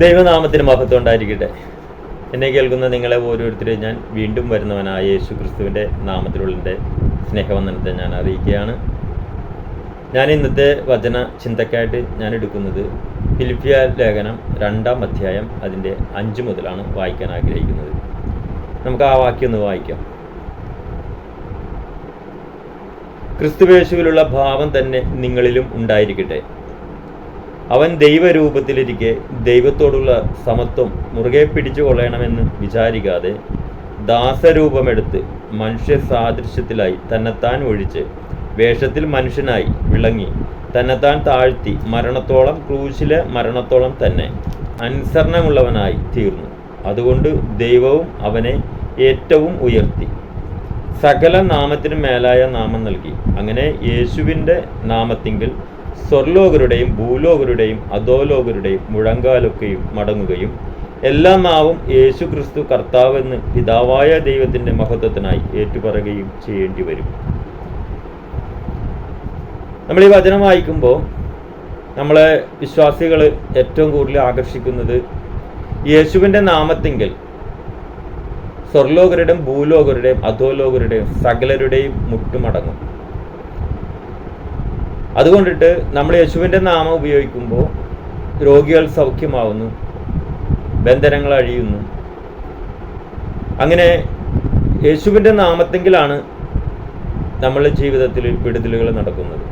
ദൈവനാമത്തിന് മഹത്വം ഉണ്ടായിരിക്കട്ടെ. എന്നെ കേൾക്കുന്ന നിങ്ങളെ ഓരോരുത്തരെയും ഞാൻ വീണ്ടും വരുന്നവനായ യേശു ക്രിസ്തുവിൻ്റെ നാമത്തിലുള്ള എൻ്റെ സ്നേഹവന്ദനത്തെ ഞാൻ അറിയിക്കുകയാണ്. ഞാൻ ഇന്നത്തെ വചന ചിന്തക്കായിട്ട് ഞാൻ എടുക്കുന്നത് ഫിലിപ്പിയ ലേഖനം 2-ാം അധ്യായം അതിൻ്റെ 5 മുതലാണ് വായിക്കാൻ ആഗ്രഹിക്കുന്നത്. നമുക്ക് ആ വാക്യം ഒന്ന് വായിക്കാം. ക്രിസ്തുവേശുവിലുള്ള ഭാവം തന്നെ നിങ്ങളിലും ഉണ്ടായിരിക്കട്ടെ. അവൻ ദൈവരൂപത്തിലിരിക്കെ ദൈവത്തോടുള്ള സമത്വം മുറുകെ പിടിച്ചുകൊള്ളണമെന്ന് വിചാരിക്കാതെ ദാസരൂപമെടുത്ത് മനുഷ്യ സാദൃശ്യത്തിലായി തന്നെത്താൻ ഒഴിച്ച് വേഷത്തിൽ മനുഷ്യനായി വിളങ്ങി തന്നെത്താൻ താഴ്ത്തി മരണത്തോളം, ക്രൂശിലെ മരണത്തോളം തന്നെ അനുസരണമുള്ളവനായി തീർന്നു. അതുകൊണ്ട് ദൈവവും അവനെ ഏറ്റവും ഉയർത്തി സകല നാമത്തിനും മേലായ നാമം നൽകി. അങ്ങനെ യേശുവിൻ്റെ നാമത്തിങ്കിൽ സ്വർലോകരുടെയും ഭൂലോകരുടെയും അധോലോകരുടെയും മുഴങ്കാലൊക്കെയും മടങ്ങുകയും എല്ലാ നാവും യേശു ക്രിസ്തു കർത്താവെന്ന് പിതാവായ ദൈവത്തിൻ്റെ മഹത്വത്തിനായി ഏറ്റുപറയുകയും ചെയ്യേണ്ടി വരും. നമ്മൾ ഈ വചനം വായിക്കുമ്പോൾ നമ്മളെ വിശ്വാസികൾ ഏറ്റവും കൂടുതൽ ആകർഷിക്കുന്നത് യേശുവിൻ്റെ നാമത്തിങ്കിൽ സ്വർലോകരുടെയും ഭൂലോകരുടെയും അധോലോകരുടെയും സകലരുടെയും മുട്ടുമടങ്ങും. അതുകൊണ്ടിട്ട് നമ്മൾ യേശുവിൻ്റെ നാമം ഉപയോഗിക്കുമ്പോൾ രോഗികൾ സൗഖ്യമാവുന്നു, ബന്ധനങ്ങൾ അഴിയുന്നു. അങ്ങനെ യേശുവിൻ്റെ നാമത്തെങ്കിലാണ് നമ്മളുടെ ജീവിതത്തിൽ വിടുതലുകൾ നടക്കുന്നത്.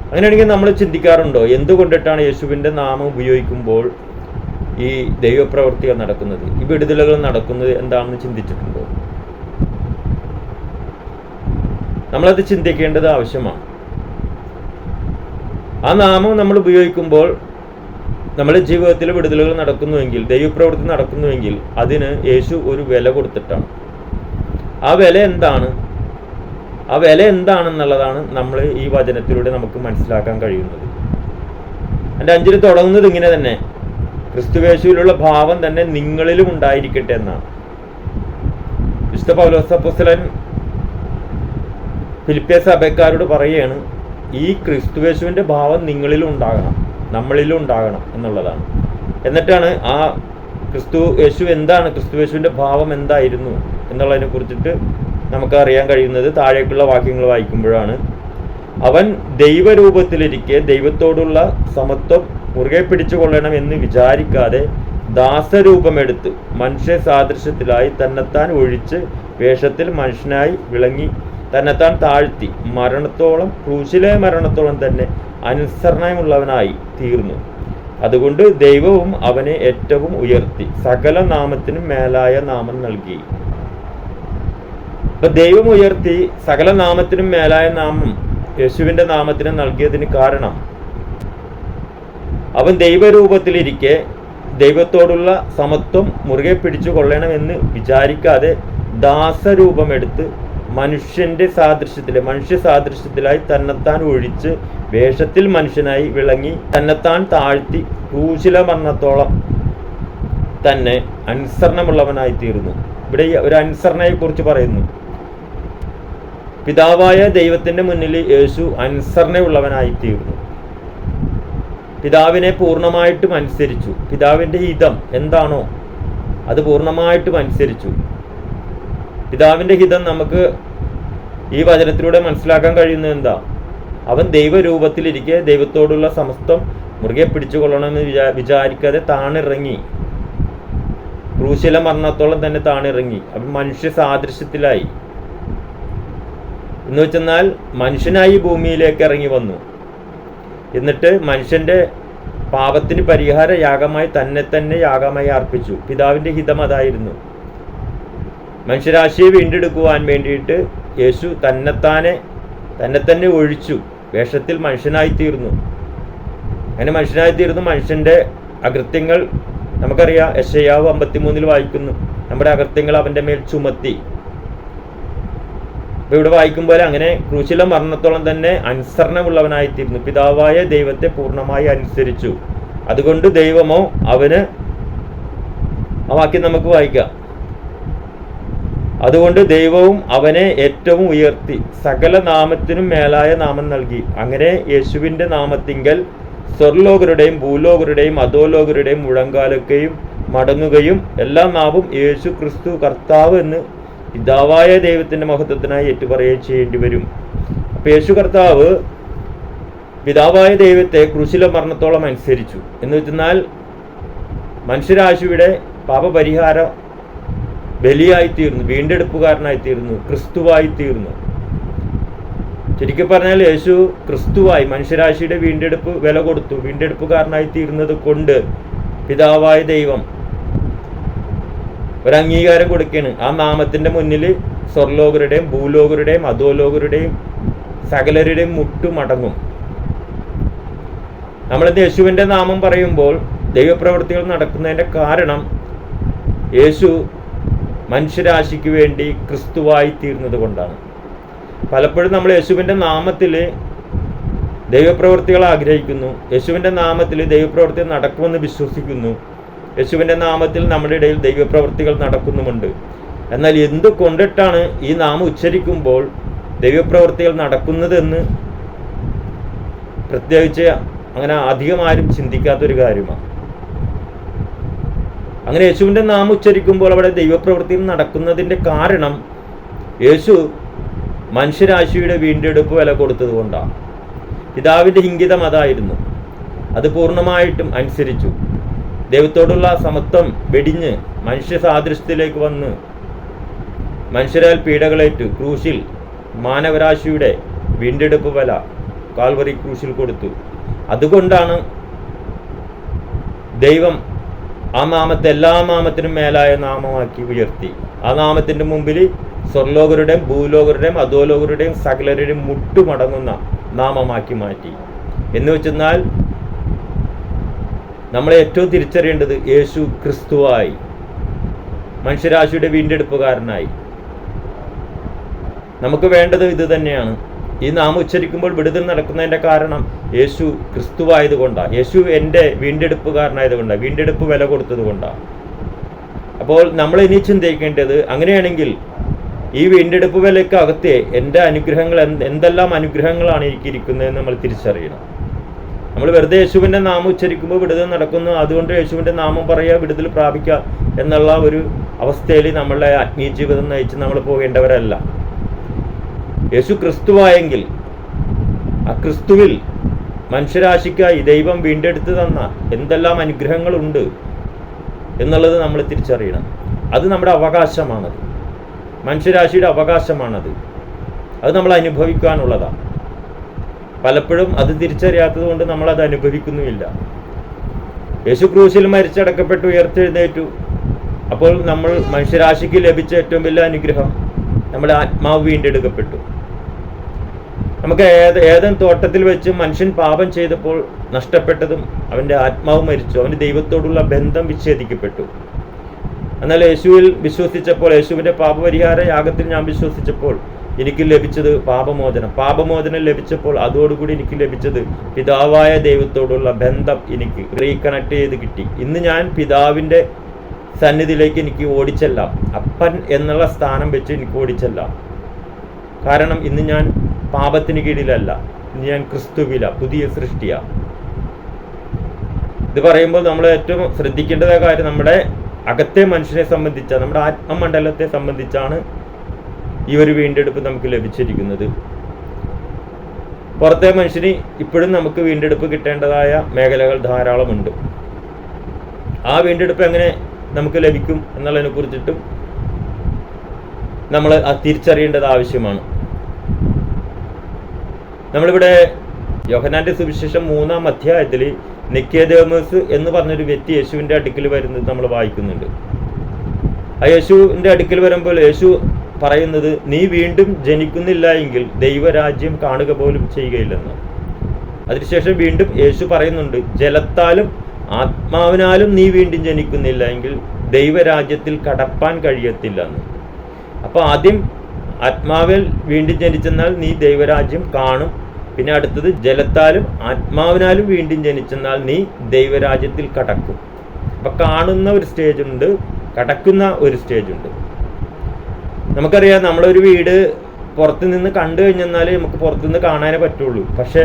അങ്ങനെയാണെങ്കിൽ നമ്മൾ ചിന്തിക്കാറുണ്ടോ എന്തുകൊണ്ടിട്ടാണ് യേശുവിൻ്റെ നാമം ഉപയോഗിക്കുമ്പോൾ ഈ ദൈവപ്രവൃത്തികൾ നടക്കുന്നത്, ഈ വിടുതലുകൾ നടക്കുന്നത് എന്താണെന്ന് ചിന്തിച്ചിട്ടുണ്ടോ? നമ്മളത് ചിന്തിക്കേണ്ടത് ആവശ്യമാണ്. ആ നാമം നമ്മൾ ഉപയോഗിക്കുമ്പോൾ നമ്മുടെ ജീവിതത്തിൽ വിടുതലുകൾ നടക്കുന്നുവെങ്കിൽ, ദൈവപ്രവൃത്തി നടക്കുന്നുവെങ്കിൽ അതിന് യേശു ഒരു വില കൊടുത്തിട്ടാണ്. ആ വില എന്താണ്? ആ വില എന്താണെന്നുള്ളതാണ് നമ്മൾ ഈ വചനത്തിലൂടെ നമുക്ക് മനസ്സിലാക്കാൻ കഴിയുന്നത്. എൻ്റെ 5 തുടങ്ങുന്നത് ഇങ്ങനെ തന്നെ: ക്രിസ്തുവേശുവിലുള്ള ഭാവം തന്നെ നിങ്ങളിലും ഉണ്ടായിരിക്കട്ടെ എന്നാണ്. വിശുദ്ധ പൗലോസ് അപ്പോസ്തലൻ ഫിലിപ്പിയ സഭക്കാരോട് പറയുകയാണ്, ഈ ക്രിസ്തുവേശുവിൻ്റെ ഭാവം നിങ്ങളിലും ഉണ്ടാകണം, നമ്മളിലും ഉണ്ടാകണം എന്നുള്ളതാണ്. എന്നിട്ടാണ് ആ യേശു എന്താണ്, ക്രിസ്തുവേശുവിൻ്റെ ഭാവം എന്തായിരുന്നു എന്നുള്ളതിനെ കുറിച്ചിട്ട് നമുക്ക് അറിയാൻ കഴിയുന്നത് താഴേക്കുള്ള വാക്യങ്ങൾ വായിക്കുമ്പോഴാണ്. അവൻ ദൈവരൂപത്തിലിരിക്കെ ദൈവത്തോടുള്ള സമത്വം മുറുകെ പിടിച്ചുകൊള്ളണം എന്ന് വിചാരിക്കാതെ ദാസരൂപമെടുത്ത് മനുഷ്യ സാദൃശ്യത്തിലായി തന്നെത്താൻ ഒഴിച്ച് വേഷത്തിൽ മനുഷ്യനായി വിളങ്ങി തന്നെത്താൻ താഴ്ത്തി മരണത്തോളം, ക്രൂശിലെ മരണത്തോളം തന്നെ അനുസരണമുള്ളവനായി തീർന്നു. അതുകൊണ്ട് ദൈവവും അവനെ ഏറ്റവും ഉയർത്തി സകല നാമത്തിനും മേലായ നാമം നൽകി. അപ്പൊ ദൈവം ഉയർത്തി സകല നാമത്തിനും മേലായ നാമം യേശുവിൻ്റെ നാമത്തിന് നൽകിയതിന് കാരണം അവൻ ദൈവരൂപത്തിലിരിക്കെ ദൈവത്തോടുള്ള സമത്വം മുറുകെ പിടിച്ചു കൊള്ളണമെന്ന് വിചാരിക്കാതെ ദാസരൂപമെടുത്ത് മനുഷ്യ സാദൃശ്യത്തിലായി തന്നെത്താൻ ഒഴിച്ച് വേഷത്തിൽ മനുഷ്യനായി വിളങ്ങി തന്നെത്താൻ താഴ്ത്തി ക്രൂശിലെ മരണത്തോളം തന്നെ അനുസരണമുള്ളവനായി തീർന്നു. ഇവിടെ ഒരു അനുസരണയെക്കുറിച്ച് പറയുന്നു. പിതാവായ ദൈവത്തിൻ്റെ മുന്നിൽ യേശു അനുസരണയുള്ളവനായി തീർന്നു. പിതാവിനെ പൂർണ്ണമായിട്ടും അനുസരിച്ചു. പിതാവിൻ്റെ ഹിതം എന്താണോ അത് പൂർണ്ണമായിട്ടും അനുസരിച്ചു. പിതാവിൻ്റെ ഹിതം നമുക്ക് ഈ വചനത്തിലൂടെ മനസ്സിലാക്കാൻ കഴിയുന്നത് എന്താ? അവൻ ദൈവരൂപത്തിലിരിക്കെ ദൈവത്തോടുള്ള സമസ്തം മുറുകെ പിടിച്ചുകൊള്ളണമെന്ന് വിചാരിക്കാതെ താണിറങ്ങി, ക്രൂശിലെ മരണത്തോളം തന്നെ താണിറങ്ങി. അവൻ മനുഷ്യ സാദൃശ്യത്തിലായി എന്ന് വെച്ചെന്നാൽ മനുഷ്യനായി ഭൂമിയിലേക്ക് ഇറങ്ങി വന്നു. എന്നിട്ട് മനുഷ്യൻ്റെ പാപത്തിന് പരിഹാര യാഗമായി തന്നെ യാഗമായി അർപ്പിച്ചു. പിതാവിൻ്റെ ഹിതം അതായിരുന്നു. മനുഷ്യരാശിയെ വീണ്ടെടുക്കുവാൻ വേണ്ടിയിട്ട് യേശു തന്നെ ഒഴിച്ചു വേഷത്തിൽ മനുഷ്യനായിത്തീർന്നു. അങ്ങനെ മനുഷ്യനായിത്തീർന്നു. മനുഷ്യൻ്റെ അകൃത്യങ്ങൾ നമുക്കറിയാം. യെശയ്യാവ് 53 വായിക്കുന്നു, നമ്മുടെ അകൃത്യങ്ങൾ അവൻ്റെ മേൽ ചുമത്തി. അപ്പോൾ ഇവിടെ വായിക്കുമ്പോൾ അങ്ങനെ ക്രൂശിലെ മരണത്തോളം തന്നെ അനുസരണമുള്ളവനായിത്തീർന്നു. പിതാവായ ദൈവത്തെ പൂർണ്ണമായി അനുസരിച്ചു. അതുകൊണ്ട് ദൈവമോ അവന്, ആ വാക്യം നമുക്ക് വായിക്കാം, അതുകൊണ്ട് ദൈവവും അവനെ ഏറ്റവും ഉയർത്തി സകല നാമത്തിനും മേലായ നാമം നൽകി. അങ്ങനെ യേശുവിൻ്റെ നാമത്തിങ്കൽ സ്വർലോകരുടെയും ഭൂലോകരുടെയും അധോലോകരുടെയും മുഴങ്കാലൊക്കെയും മടങ്ങുകയും എല്ലാ നാവും യേശു ക്രിസ്തു കർത്താവ് എന്ന് പിതാവായ ദൈവത്തിൻ്റെ മഹത്വത്തിനായി ഏറ്റുപറയുകയും ചെയ്യേണ്ടി വരും. അപ്പം യേശു കർത്താവ് പിതാവായ ദൈവത്തെ ക്രൂശിലെ മരണത്തോളം അനുസരിച്ചു എന്ന് വെച്ചെന്നാൽ മനുഷ്യരാശിയുടെ പാപപരിഹാര ബലിയായിത്തീർന്നു, വീണ്ടെടുപ്പുകാരനായിത്തീർന്നു, ക്രിസ്തുവായിത്തീർന്നു. ശരിക്കും പറഞ്ഞാൽ യേശു ക്രിസ്തുവായി മനുഷ്യരാശിയുടെ വീണ്ടെടുപ്പ് വില കൊടുത്തു. വീണ്ടെടുപ്പുകാരനായിത്തീരുന്നത് കൊണ്ട് പിതാവായ ദൈവം ഒരു അംഗീകാരം കൊടുക്കുകയാണ്. ആ നാമത്തിൻ്റെ മുന്നിൽ സ്വർലോകരുടെയും ഭൂലോകരുടെയും അധോലോകരുടെയും സകലരുടെയും മുട്ടുമടങ്ങും. നമ്മളിന്ന് യേശുവിൻ്റെ നാമം പറയുമ്പോൾ ദൈവപ്രവൃത്തികൾ നടക്കുന്നതിൻ്റെ കാരണം യേശു മനുഷ്യരാശിക്ക് വേണ്ടി ക്രിസ്തുവായി തീർന്നത് കൊണ്ടാണ്. പലപ്പോഴും നമ്മൾ യേശുവിൻ്റെ നാമത്തിൽ ദൈവപ്രവൃത്തികൾ ആഗ്രഹിക്കുന്നു, യേശുവിൻ്റെ നാമത്തിൽ ദൈവപ്രവൃത്തികൾ നടക്കുമെന്ന് വിശ്വസിക്കുന്നു, യേശുവിൻ്റെ നാമത്തിൽ നമ്മുടെ ഇടയിൽ ദൈവപ്രവൃത്തികൾ നടക്കുന്നുമുണ്ട്. എന്നാൽ എന്ത് കൊണ്ടിട്ടാണ് ഈ നാമം ഉച്ചരിക്കുമ്പോൾ ദൈവപ്രവൃത്തികൾ നടക്കുന്നതെന്ന് പ്രത്യേകിച്ച് അങ്ങനെ അധികം ആരും ചിന്തിക്കാത്തൊരു കാര്യമാണ്. അങ്ങനെ യേശുവിൻ്റെ നാമം ഉച്ചരിക്കുമ്പോൾ അവിടെ ദൈവപ്രവൃത്തികൾ നടക്കുന്നതിൻ്റെ കാരണം യേശു മനുഷ്യരാശിയുടെ വീണ്ടെടുപ്പ് വില കൊടുത്തത് കൊണ്ടാണ്. പിതാവിൻ്റെ ഇംഗിതം അതായിരുന്നു. അത് പൂർണ്ണമായിട്ടും അനുസരിച്ചു. ദൈവത്തോടുള്ള സമത്വം വെടിഞ്ഞ് മനുഷ്യ സാദൃശ്യത്തിലേക്ക് വന്ന് മനുഷ്യരാൽ പീഡകളേറ്റ് ക്രൂശിൽ മാനവരാശിയുടെ വീണ്ടെടുപ്പ് വില കാൽവറി ക്രൂശിൽ കൊടുത്തു. അതുകൊണ്ടാണ് ദൈവം ആ നാമത്തെ എല്ലാ നാമത്തിനും മേലായ നാമമാക്കി ഉയർത്തി. ആ നാമത്തിൻ്റെ മുമ്പിൽ സ്വർലോകരുടെയും ഭൂലോകരുടെയും അധോലോകരുടെയും സകലരുടെയും മുട്ടുമടങ്ങുന്ന നാമമാക്കി മാറ്റി. എന്ന് വെച്ചെന്നാൽ നമ്മളെ ഏറ്റവും തിരിച്ചറിയേണ്ടത് യേശു ക്രിസ്തുവായി മനുഷ്യരാശിയുടെ വീണ്ടെടുപ്പുകാരനായി. നമുക്ക് വേണ്ടത് ഇത് തന്നെയാണ്. ഈ നാമം ഉച്ചരിക്കുമ്പോൾ വിടുതൽ നടക്കുന്നതിൻ്റെ കാരണം യേശു ക്രിസ്തുവായതുകൊണ്ടാണ്. യേശു എൻ്റെ വീണ്ടെടുപ്പുകാരനായതുകൊണ്ടാണ്, വീണ്ടെടുപ്പ് വില കൊടുത്തത് കൊണ്ടാണ്. അപ്പോൾ നമ്മൾ ഇനി ചിന്തിക്കേണ്ടത്, അങ്ങനെയാണെങ്കിൽ ഈ വീണ്ടെടുപ്പ് വിലയ്ക്ക് അകത്തെ എൻ്റെ അനുഗ്രഹങ്ങൾ എന്തെല്ലാം അനുഗ്രഹങ്ങളാണ് എനിക്കിരിക്കുന്നതെന്ന് നമ്മൾ തിരിച്ചറിയണം. നമ്മൾ വെറുതെ യേശുവിൻ്റെ നാമം ഉച്ചരിക്കുമ്പോൾ വിടുതൽ നടക്കുന്നു, അതുകൊണ്ട് യേശുവിൻ്റെ നാമം പറയുക, വിടുതൽ പ്രാപിക്കുക എന്നുള്ള ഒരു അവസ്ഥയിൽ നമ്മളുടെ ആത്മീയ ജീവിതം നയിച്ച് നമ്മൾ പോകേണ്ടവരല്ല. യേശു ക്രിസ്തുവായെങ്കിൽ ആ ക്രിസ്തുവിൽ മനുഷ്യരാശിക്കായി ദൈവം വീണ്ടെടുത്ത് തന്ന എന്തെല്ലാം അനുഗ്രഹങ്ങളുണ്ട് എന്നുള്ളത് നമ്മൾ തിരിച്ചറിയണം. അത് നമ്മുടെ അവകാശമാണത്, മനുഷ്യരാശിയുടെ അവകാശമാണത്. അത് നമ്മൾ അനുഭവിക്കാനുള്ളതാണ്. പലപ്പോഴും അത് തിരിച്ചറിയാത്തത് കൊണ്ട് നമ്മളത് അനുഭവിക്കുന്നുമില്ല. യേശു ക്രൂശിൽ മരിച്ചടക്കപ്പെട്ടു, ഉയർത്തെഴുന്നേറ്റു. അപ്പോൾ നമ്മൾ മനുഷ്യരാശിക്ക് ലഭിച്ച ഏറ്റവും വലിയ അനുഗ്രഹം നമ്മുടെ ആത്മാവ് വീണ്ടെടുക്കപ്പെട്ടു. നമുക്ക് ഏതൻ തോട്ടത്തിൽ വെച്ച് മനുഷ്യൻ പാപം ചെയ്തപ്പോൾ നഷ്ടപ്പെട്ടതും അവൻ്റെ ആത്മാവ് മരിച്ചു, അവൻ്റെ ദൈവത്തോടുള്ള ബന്ധം വിച്ഛേദിക്കപ്പെട്ടു. എന്നാൽ യേശുവിൽ വിശ്വസിച്ചപ്പോൾ, യേശുവിൻ്റെ പാപപരിഹാര യാഗത്തിൽ ഞാൻ വിശ്വസിച്ചപ്പോൾ എനിക്ക് ലഭിച്ചത് പാപമോചനം ലഭിച്ചപ്പോൾ അതോടുകൂടി എനിക്ക് ലഭിച്ചത് പിതാവായ ദൈവത്തോടുള്ള ബന്ധം എനിക്ക് റീകണക്ട് ചെയ്ത് കിട്ടി. ഇന്ന് ഞാൻ പിതാവിൻ്റെ സന്നിധിയിലേക്ക് എനിക്ക് ഓടിച്ചെല്ലാം, അപ്പൻ എന്നുള്ള സ്ഥാനം വെച്ച് എനിക്ക് ഓടിച്ചെല്ലാം. കാരണം ഇന്ന് ഞാൻ പാപത്തിന് കീഴിലല്ല, ഇന്ന് ഞാൻ ക്രിസ്തുവില, പുതിയ സൃഷ്ടിയാണ്. ഇത് പറയുമ്പോൾ നമ്മൾ ഏറ്റവും ശ്രദ്ധിക്കേണ്ടതായ കാര്യം നമ്മുടെ അകത്തെ മനുഷ്യനെ സംബന്ധിച്ച, നമ്മുടെ ആത്മമണ്ഡലത്തെ സംബന്ധിച്ചാണ് ഈ ഒരു വീണ്ടെടുപ്പ് നമുക്ക് ലഭിച്ചിരിക്കുന്നത്. പുറത്തെ മനുഷ്യന് ഇപ്പോഴും നമുക്ക് വീണ്ടെടുപ്പ് കിട്ടേണ്ടതായ മേഖലകൾ ധാരാളമുണ്ട്. ആ വീണ്ടെടുപ്പ് എങ്ങനെ നമുക്ക് ലഭിക്കും എന്നുള്ളതിനെ കുറിച്ചിട്ടും നമ്മൾ തിരിച്ചറിയേണ്ടത് ആവശ്യമാണ്. നമ്മളിവിടെ യോഹന്നാന്റെ സുവിശേഷം 3-ാം അധ്യായത്തിൽ നിക്കോദേമോസ് എന്ന് പറഞ്ഞൊരു വ്യക്തി യേശുവിൻ്റെ അടുക്കൽ വരുന്നത് നമ്മൾ വായിക്കുന്നുണ്ട്. ആ യേശുവിൻ്റെ അടുക്കൽ വരുമ്പോൾ യേശു പറയുന്നത്, നീ വീണ്ടും ജനിക്കുന്നില്ല എങ്കിൽ ദൈവരാജ്യം കാണുക പോലും ചെയ്യുകയില്ലെന്ന്. അതിനുശേഷം വീണ്ടും യേശു പറയുന്നുണ്ട്, ജലത്താലും ആത്മാവിനാലും നീ വീണ്ടും ജനിക്കുന്നില്ല എങ്കിൽ ദൈവരാജ്യത്തിൽ കടപ്പാൻ കഴിയത്തില്ലെന്ന്. അപ്പോൾ ആദ്യം ആത്മാവിൽ വീണ്ടും ജനിച്ചെന്നാൽ നീ ദൈവരാജ്യം കാണും. പിന്നെ അടുത്തത് ജലത്താലും ആത്മാവിനാലും വീണ്ടും ജനിച്ചെന്നാൽ നീ ദൈവരാജ്യത്തിൽ കടക്കും. അപ്പം കാണുന്ന ഒരു സ്റ്റേജുണ്ട്, കടക്കുന്ന ഒരു സ്റ്റേജുണ്ട്. നമുക്കറിയാം, നമ്മളൊരു വീട് പുറത്തു നിന്ന് കണ്ടു കഴിഞ്ഞെന്നാൽ നമുക്ക് പുറത്തുനിന്ന് കാണാനേ പറ്റുള്ളൂ. പക്ഷേ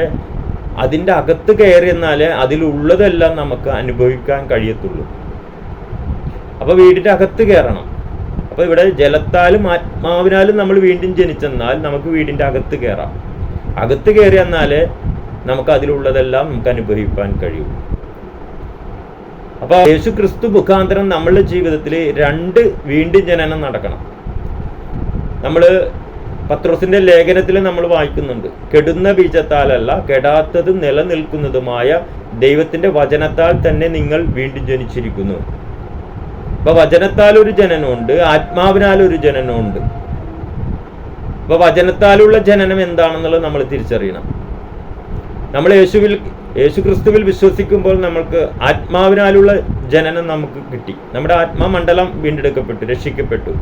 അതിൻ്റെ അകത്ത് കയറി എന്നാലേ അതിലുള്ളതെല്ലാം നമുക്ക് അനുഭവിക്കാൻ കഴിയത്തുള്ളൂ. അപ്പോൾ വീടിൻ്റെ അകത്ത് കയറണം. അപ്പോൾ ഇവിടെ ജലത്താലും ആത്മാവിനാലും നമ്മൾ വീണ്ടും ജനിച്ചെന്നാൽ നമുക്ക് വീടിൻ്റെ അകത്ത് കയറാം. അകത്ത് കയറി എന്നാലേ നമുക്ക് അതിലുള്ളതെല്ലാം നമുക്ക് അനുഭവിക്കാൻ കഴിയും. അപ്പോൾ യേശു ക്രിസ്തു മുഖാന്തരം നമ്മളുടെ ജീവിതത്തിൽ 2 വീണ്ടും ജനനം നടക്കണം. നമ്മൾ പത്രോസിന്റെ ലേഖനത്തിൽ നമ്മൾ വായിക്കുന്നുണ്ട്, കെടുന്ന ബീജത്താലല്ല കെടാത്തതും നിലനിൽക്കുന്നതുമായ ദൈവത്തിന്റെ വചനത്താൽ തന്നെ നിങ്ങൾ വീണ്ടും ജനിച്ചിരിക്കുന്നു. അപ്പൊ വചനത്താൽ ഒരു ജനനമുണ്ട്, ആത്മാവിനാൽ ഒരു ജനനമുണ്ട്. അപ്പൊ വചനത്താലുള്ള ജനനം എന്താണെന്നുള്ളത് നമ്മൾ തിരിച്ചറിയണം. നമ്മൾ യേശു ക്രിസ്തുവിൽ വിശ്വസിക്കുമ്പോൾ നമ്മൾക്ക് ആത്മാവിനാലുള്ള ജനനം നമുക്ക് കിട്ടി. നമ്മുടെ ആത്മാമണ്ഡലം വീണ്ടെടുക്കപ്പെട്ടു, രക്ഷിക്കപ്പെട്ടു.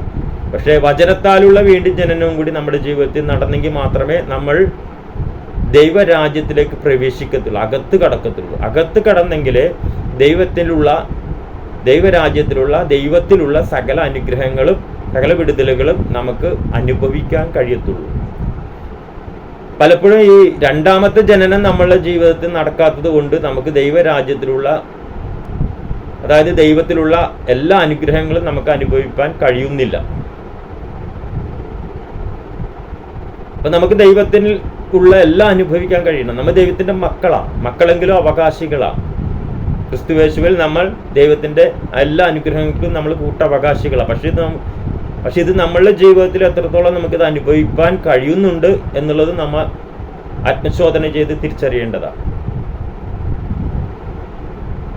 പക്ഷേ വചനത്താലുള്ള വീണ്ടും ജനനവും കൂടി നമ്മുടെ ജീവിതത്തിൽ നടന്നെങ്കിൽ മാത്രമേ നമ്മൾ ദൈവരാജ്യത്തിലേക്ക് പ്രവേശിക്കത്തുള്ളൂ, അകത്ത് കടക്കത്തുള്ളൂ. അകത്ത് കടന്നെങ്കിലേ ദൈവത്തിലുള്ള സകല അനുഗ്രഹങ്ങളും സകല വിടുതലുകളും നമുക്ക് അനുഭവിക്കാൻ കഴിയത്തുള്ളൂ. പലപ്പോഴും ഈ രണ്ടാമത്തെ ജനനം നമ്മളുടെ ജീവിതത്തിൽ നടക്കാത്തത് കൊണ്ട് നമുക്ക് ദൈവരാജ്യത്തിലുള്ള, അതായത് ദൈവത്തിലുള്ള എല്ലാ അനുഗ്രഹങ്ങളും നമുക്ക് അനുഭവിക്കാൻ കഴിയുന്നില്ല. അപ്പൊ നമുക്ക് ദൈവത്തിൽ ഉള്ള എല്ലാം അനുഭവിക്കാൻ കഴിയണം. നമ്മൾ ദൈവത്തിന്റെ മക്കളെങ്കിലും അവകാശികളാണ്. ക്രിസ്തുയേശുവിൽ നമ്മൾ ദൈവത്തിന്റെ എല്ലാ അനുഗ്രഹങ്ങൾക്കും നമ്മൾ കൂട്ടവകാശികളാണ്. പക്ഷെ ഇത് നമ്മളുടെ ജീവിതത്തിൽ എത്രത്തോളം നമുക്കിത് അനുഭവിക്കാൻ കഴിയുന്നുണ്ട് എന്നുള്ളത് നമ്മൾ ആത്മശോധന ചെയ്ത് തിരിച്ചറിയേണ്ടതാണ്.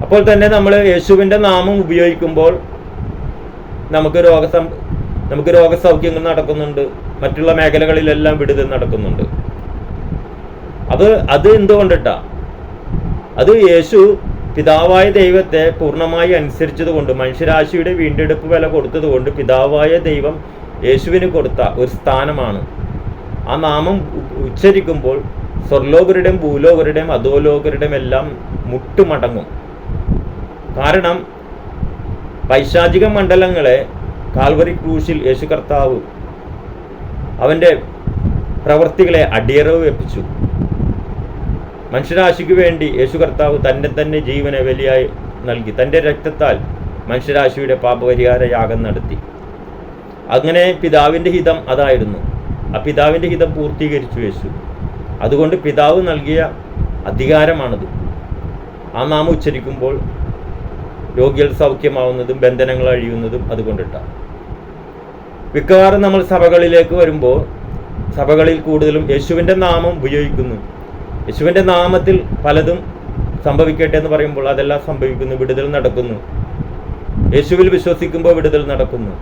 അപ്പോൾ തന്നെ നമ്മൾ യേശുവിന്റെ നാമം ഉപയോഗിക്കുമ്പോൾ നമുക്ക് രോഗസൗഖ്യങ്ങൾ നടക്കുന്നുണ്ട്, മറ്റുള്ള മേഖലകളിലെല്ലാം വിടുതൽ നടക്കുന്നുണ്ട്. അത് എന്തുകൊണ്ടിട്ടാ? അത് യേശു പിതാവായ ദൈവത്തെ പൂർണ്ണമായി അനുസരിച്ചത് കൊണ്ട്, മനുഷ്യരാശിയുടെ വീണ്ടെടുപ്പ് വില കൊടുത്തത് കൊണ്ട് പിതാവായ ദൈവം യേശുവിന് കൊടുത്ത ഒരു സ്ഥാനമാണ്. ആ നാമം ഉച്ചരിക്കുമ്പോൾ സ്വർലോകരുടെയും ഭൂലോകരുടെയും അധോലോകരുടെയും എല്ലാം മുട്ടുമടങ്ങും. കാരണം പൈശാചിക മണ്ഡലങ്ങളെ കാൽവരി ക്രൂശിൽ യേശു കർത്താവ് അവൻ്റെ പ്രവൃത്തികളെ അടിയറവ് വെപ്പിച്ചു. മനുഷ്യരാശിക്ക് വേണ്ടി യേശു കർത്താവ് തന്നെ ജീവനെ ബലിയായി നൽകി. തൻ്റെ രക്തത്താൽ മനുഷ്യരാശിയുടെ പാപപരിഹാര യാഗം നടത്തി. അങ്ങനെ പിതാവിൻ്റെ ഹിതം അതായിരുന്നു. ആ പിതാവിൻ്റെ ഹിതം പൂർത്തീകരിച്ചു യേശു. അതുകൊണ്ട് പിതാവ് നൽകിയ അധികാരമാണത്. ആ നാമം ഉച്ചരിക്കുമ്പോൾ രോഗികൾ സൗഖ്യമാവുന്നതും ബന്ധനങ്ങൾ അഴിയുന്നതും അതുകൊണ്ടിട്ടാണ്. മിക്കവാറും നമ്മൾ സഭകളിലേക്ക് വരുമ്പോൾ സഭകളിൽ കൂടുതലും യേശുവിൻ്റെ നാമം ഉപയോഗിക്കുന്നു. യേശുവിൻ്റെ നാമത്തിൽ പലതും സംഭവിക്കട്ടെ എന്ന് പറയുമ്പോൾ അതെല്ലാം സംഭവിക്കുന്നു, വിടുതൽ നടക്കുന്നു. യേശുവിൽ വിശ്വസിക്കുമ്പോൾ വിടുതൽ നടക്കുന്നു.